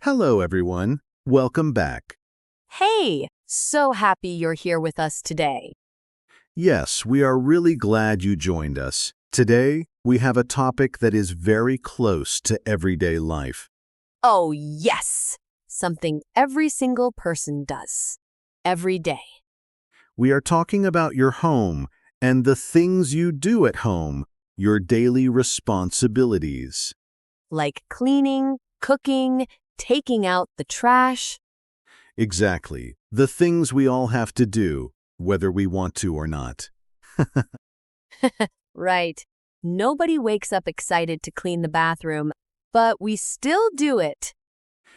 Hello, everyone. Welcome back. Hey, so happy you're here with us today. Yes, we are really glad you joined us. Today, we have a topic that is very close to everyday life. Oh, yes! Something every single person does. Every day. We are talking about your home and the things you do at home, your daily responsibilities. Like cleaning, cooking, taking out the trash. Exactly. The things we all have to do, whether we want to or not. Right. Nobody wakes up excited to clean the bathroom, but we still do it.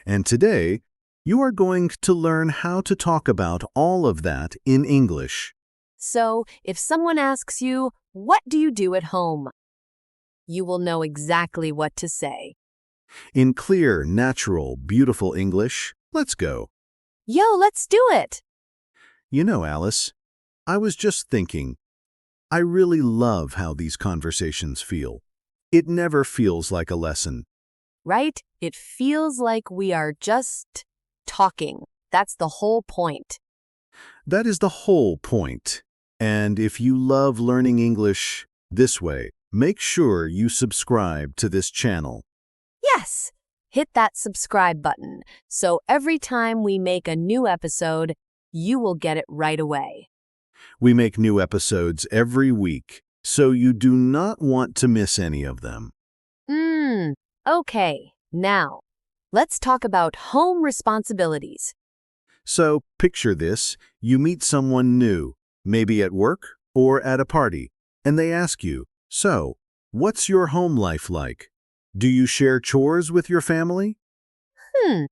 And today, you are going to learn how to talk about all of that in English. So, if someone asks you, "What do you do at home?" you will know exactly what to say. In clear, natural, beautiful English, let's go. Yo, let's do it! You know, Alice, I was just thinking, I really love how these conversations feel. It never feels like a lesson. Right? It feels like we are just talking. That's the whole point. That is the whole point. And if you love learning English this way, make sure you subscribe to this channel. Yes! Hit that subscribe button so every time we make a new episode, you will get it right away. We make new episodes every week, so you do not want to miss any of them. Okay. Now, let's talk about home responsibilities. So, picture this. You meet someone new, maybe at work or at a party, and they ask you, "So, what's your home life like? Do you share chores with your family?" Hmm.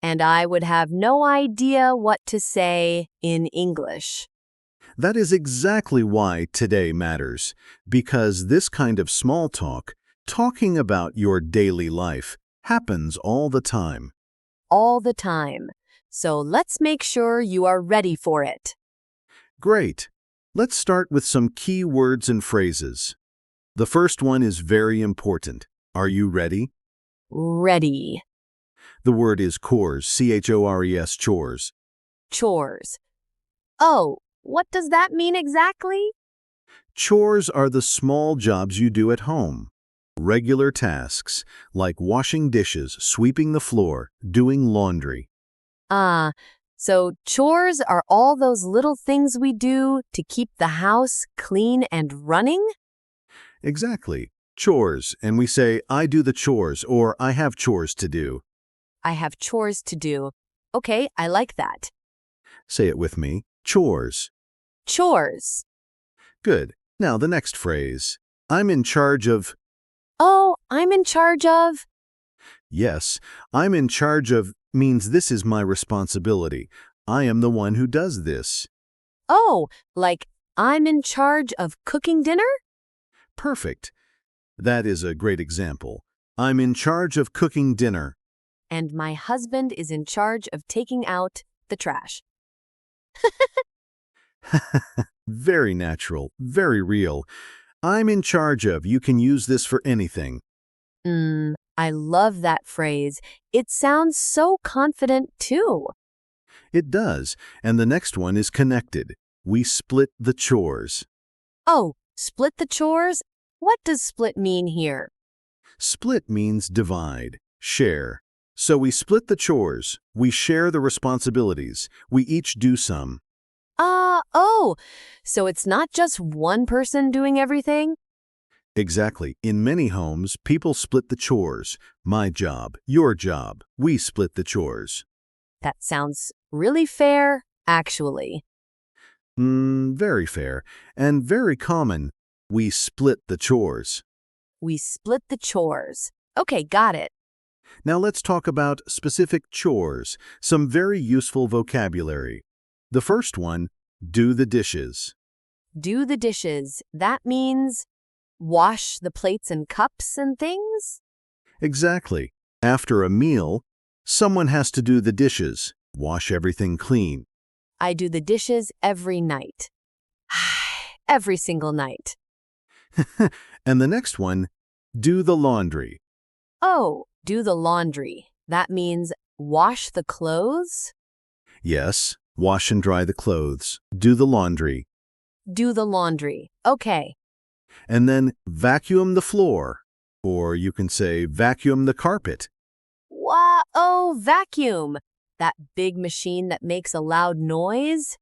And I would have no idea what to say in English. That is exactly why today matters, because this kind of small talk, talking about your daily life, happens all the time. All the time. So let's make sure you are ready for it. Great. Let's start with some key words and phrases. The first one is very important. Are you ready? Ready. The word is chores, chores, chores. Chores. Oh, what does that mean exactly? Chores are the small jobs you do at home. Regular tasks, like washing dishes, sweeping the floor, doing laundry. Ah, so chores are all those little things we do to keep the house clean and running? Exactly. Chores, and we say, I do the chores, or I have chores to do. I have chores to do. Okay, I like that. Say it with me. Chores. Chores. Good. Now the next phrase. I'm in charge of. Oh, I'm in charge of. Yes, I'm in charge of means this is my responsibility. I am the one who does this. Oh, like I'm in charge of cooking dinner? Perfect. That is a great example. I'm in charge of cooking dinner. And my husband is in charge of taking out the trash. Very natural, very real. I'm in charge of. You can use this for anything. I love that phrase. It sounds so confident, too. It does. And the next one is connected. We split the chores. Oh, split the chores? What does split mean here? Split means divide, share. So we split the chores. We share the responsibilities. We each do some. Oh, so it's not just one person doing everything? Exactly. In many homes, people split the chores. My job, your job. We split the chores. That sounds really fair, actually. Very fair. And very common. We split the chores. We split the chores. Okay, got it. Now let's talk about specific chores, some very useful vocabulary. The first one, do the dishes. Do the dishes. That means wash the plates and cups and things? Exactly. After a meal, someone has to do the dishes, wash everything clean. I do the dishes every night. Every single night. And the next one, do the laundry. Oh, do the laundry. That means wash the clothes, Yes, wash and dry the clothes, do the laundry, do the laundry. Okay. and then vacuum the floor. Or you can say vacuum the carpet. Oh, vacuum. That big machine that makes a loud noise?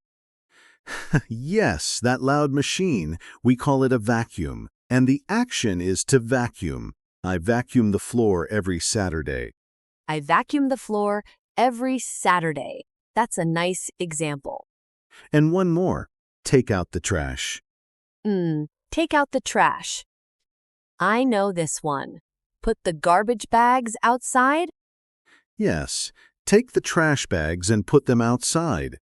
Yes, that loud machine. We call it a vacuum. And the action is to vacuum. I vacuum the floor every Saturday. I vacuum the floor every Saturday. That's a nice example. And one more. Take out the trash. Take out the trash. I know this one. Put the garbage bags outside? Yes, take the trash bags and put them outside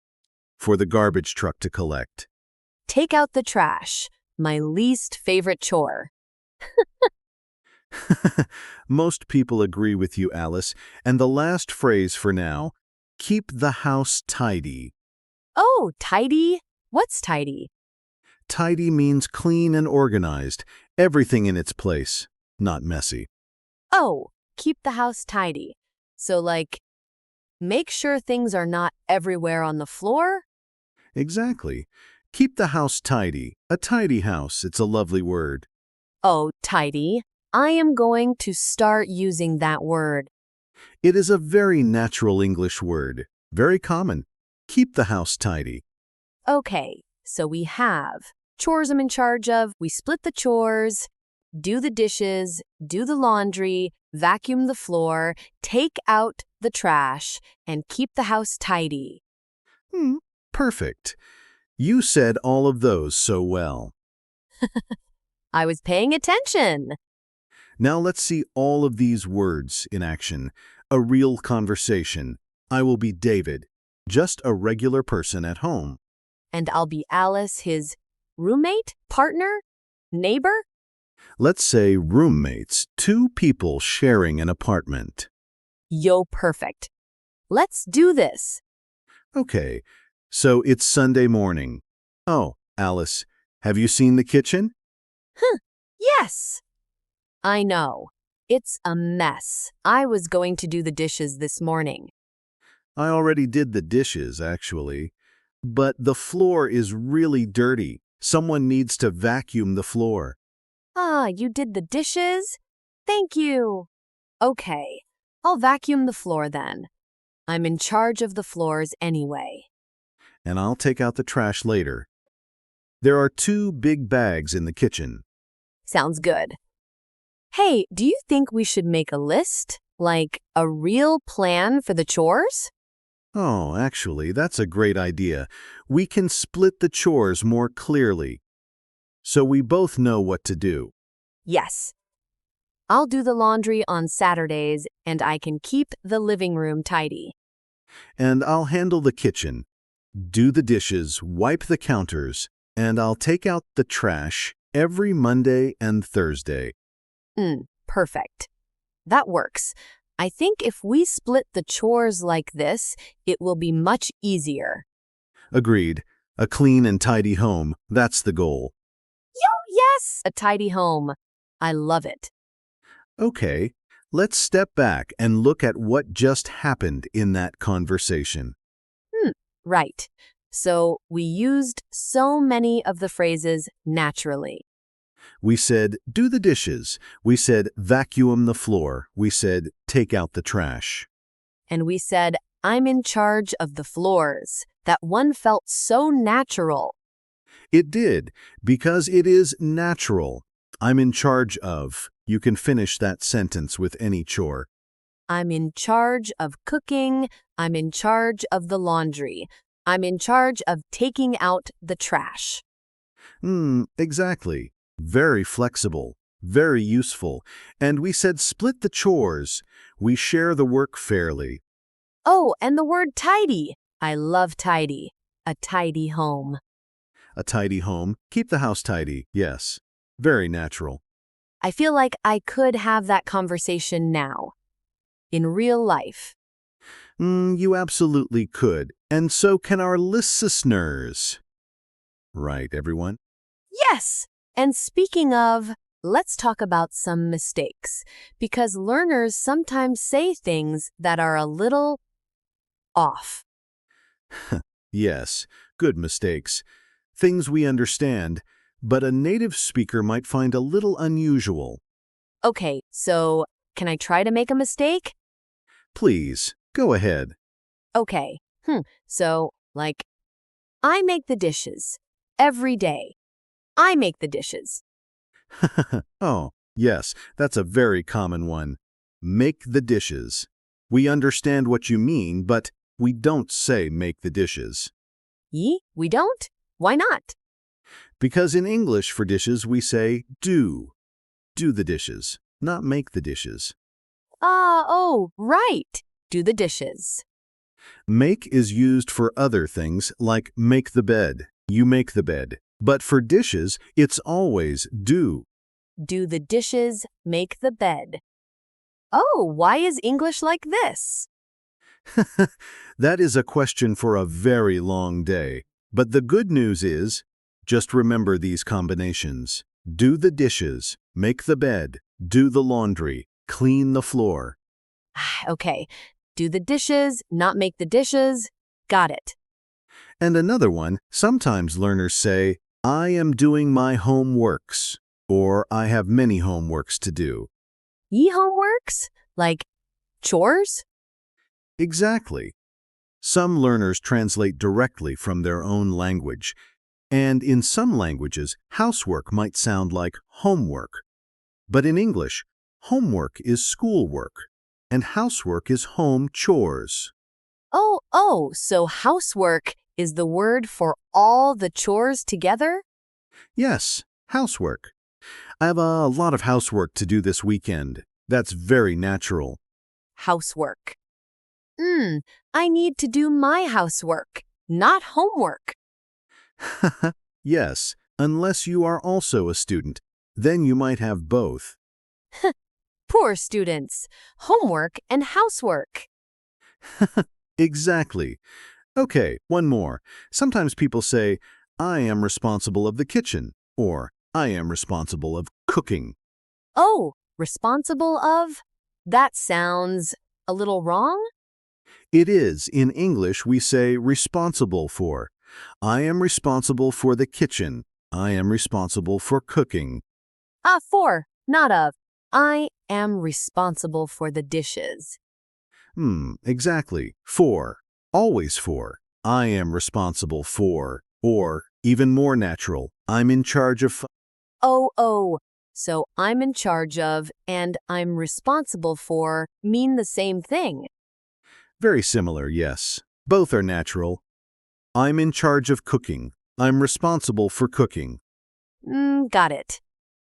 for the garbage truck to collect. Take out the trash. My least favorite chore. Most people agree with you, Alice. And the last phrase for now, keep the house tidy. Oh, tidy? What's tidy? Tidy means clean and organized, everything in its place, not messy. Oh, keep the house tidy. So, like, make sure things are not everywhere on the floor? Exactly. Keep the house tidy. A tidy house, it's a lovely word. Oh, tidy. I am going to start using that word. It is a very natural English word, very common. Keep the house tidy. Okay, so we have chores I'm in charge of. We split the chores, do the dishes, do the laundry, vacuum the floor, take out the trash, and keep the house tidy. Perfect. You said all of those so well. I was paying attention. Now let's see all of these words in action. A real conversation. I will be David, just a regular person at home. And I'll be Alice, his roommate, partner, neighbor? Let's say roommates, two people sharing an apartment. Yo, perfect. Let's do this. Okay, so it's Sunday morning. Oh, Alice, have you seen the kitchen? Yes. I know. It's a mess. I was going to do the dishes this morning. I already did the dishes, actually. But the floor is really dirty. Someone needs to vacuum the floor. Ah, you did the dishes? Thank you. Okay, I'll vacuum the floor then. I'm in charge of the floors anyway. And I'll take out the trash later. There are two big bags in the kitchen. Sounds good. Hey, do you think we should make a list? Like a real plan for the chores? Oh, actually, that's a great idea. We can split the chores more clearly, so we both know what to do. Yes. I'll do the laundry on Saturdays and I can keep the living room tidy. And I'll handle the kitchen, do the dishes, wipe the counters, and I'll take out the trash every Monday and Thursday. Perfect. That works. I think if we split the chores like this, it will be much easier. Agreed. A clean and tidy home, that's the goal. Yes! A tidy home. I love it. Okay, let's step back and look at what just happened in that conversation. Right. So we used so many of the phrases naturally. We said, do the dishes. We said, vacuum the floor. We said, take out the trash. And we said, I'm in charge of the floors. That one felt so natural. It did, because it is natural. I'm in charge of. You can finish that sentence with any chore. I'm in charge of cooking. I'm in charge of the laundry. I'm in charge of taking out the trash. Exactly. Very flexible, very useful. And we said split the chores. We share the work fairly. Oh, and the word tidy. I love tidy. A tidy home. A tidy home. Keep the house tidy. Yes. Very natural. I feel like I could have that conversation now. In real life. You absolutely could. And so can our listeners. Right, everyone? Yes! And speaking of, let's talk about some mistakes, because learners sometimes say things that are a little off. Yes, good mistakes. Things we understand, but a native speaker might find a little unusual. Okay, so can I try to make a mistake? Please, go ahead. Okay. So, like, I make the dishes every day. I make the dishes. Oh, yes, that's a very common one. Make the dishes. We understand what you mean, but we don't say make the dishes. We don't? Why not? Because in English for dishes we say do. Do the dishes, not make the dishes. Oh, right. Do the dishes. Make is used for other things like make the bed. You make the bed. But for dishes, it's always do. Do the dishes, make the bed. Oh, why is English like this? That is a question for a very long day. But the good news is, just remember these combinations. Do the dishes, make the bed, do the laundry, clean the floor. Okay. Do the dishes, not make the dishes. Got it. And another one, sometimes learners say, I am doing my homeworks, or I have many homeworks to do. Homeworks? Like chores? Exactly. Some learners translate directly from their own language, and in some languages, housework might sound like homework. But in English, homework is schoolwork, and housework is home chores. So housework is the word for all the chores together? Yes, housework. I have a lot of housework to do this weekend. That's very natural. Housework. I need to do my housework, not homework. Yes, unless you are also a student. Then you might have both. Poor students. Homework and housework. Exactly. Okay, one more. Sometimes people say, I am responsible of the kitchen, or I am responsible of cooking. Oh, responsible of? That sounds a little wrong? It is. In English, we say responsible for. I am responsible for the kitchen. I am responsible for cooking. For, not of. I am responsible for the dishes. Exactly. For. Always for. I am responsible for. Or, even more natural, I'm in charge of. Oh. So I'm in charge of and I'm responsible for mean the same thing. Very similar, yes. Both are natural. I'm in charge of cooking. I'm responsible for cooking. Got it.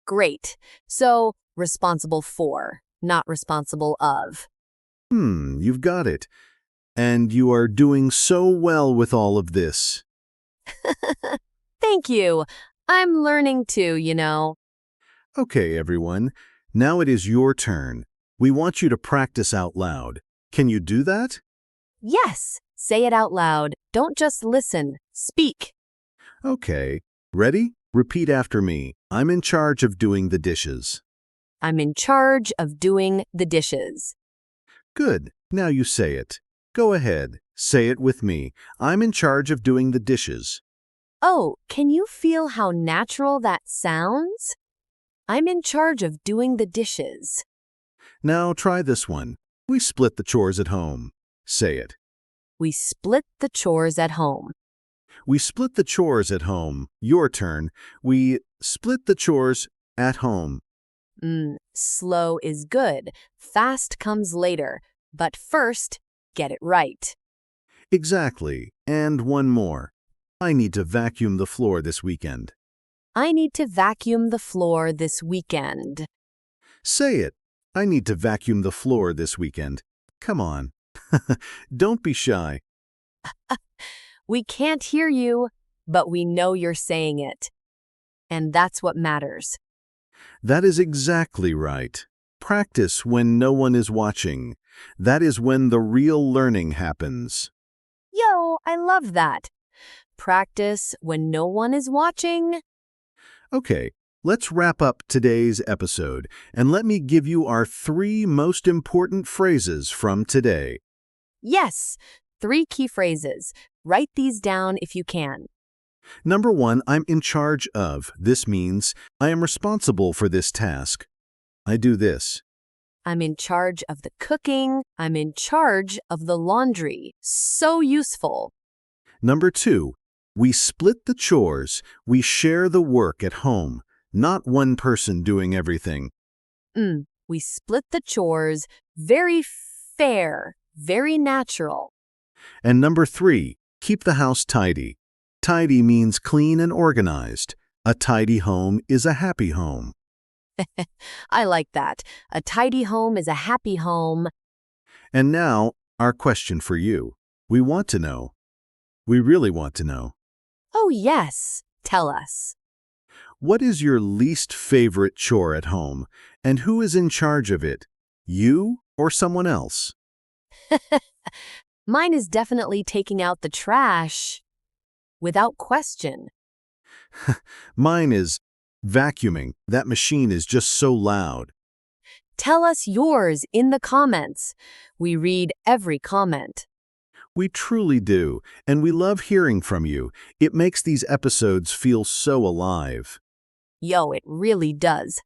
Great. So responsible for, not responsible of. You've got it. And you are doing so well with all of this. Thank you. I'm learning too. Okay, everyone. Now it is your turn. We want you to practice out loud. Can you do that? Yes, say it out loud. Don't just listen. Speak. Okay. Ready? Repeat after me. I'm in charge of doing the dishes. I'm in charge of doing the dishes. Good. Now you say it. Go ahead. Say it with me. I'm in charge of doing the dishes. Oh, can you feel how natural that sounds? I'm in charge of doing the dishes. Now try this one. We split the chores at home. Say it. We split the chores at home. We split the chores at home. Your turn. We split the chores at home. Slow is good. Fast comes later. But first, get it right. Exactly. And one more. I need to vacuum the floor this weekend. I need to vacuum the floor this weekend. Say it. I need to vacuum the floor this weekend. Come on. Don't be shy. We can't hear you, but we know you're saying it. And that's what matters. That is exactly right. Practice when no one is watching. That is when the real learning happens. Yo, I love that. Practice when no one is watching. Okay, let's wrap up today's episode and let me give you our 3 most important phrases from today. Yes, 3 key phrases. Write these down if you can. Number 1, I'm in charge of. This means I am responsible for this task. I do this. I'm in charge of the cooking. I'm in charge of the laundry. So useful. Number 2, we split the chores. We share the work at home, not one person doing everything. We split the chores. Very fair. Very natural. And number 3, keep the house tidy. Tidy means clean and organized. A tidy home is a happy home. I like that. A tidy home is a happy home. And now, our question for you. We want to know. We really want to know. Oh, yes. Tell us. What is your least favorite chore at home, and who is in charge of it? You or someone else? Mine is definitely taking out the trash. Without question. Mine is vacuuming. That machine is just so loud. Tell us yours in the comments. We read every comment. We truly do, and we love hearing from you. It makes these episodes feel so alive. Yo, it really does.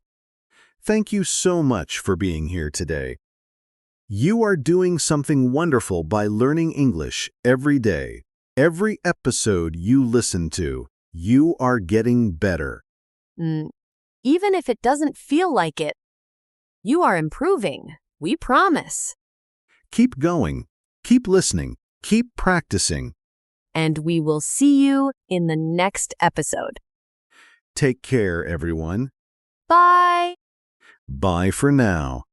Thank you so much for being here today. You are doing something wonderful by learning English every day. Every episode you listen to, you are getting better. Even if it doesn't feel like it, you are improving. We promise. Keep going, keep listening, keep practicing. And we will see you in the next episode. Take care, everyone. Bye. Bye for now.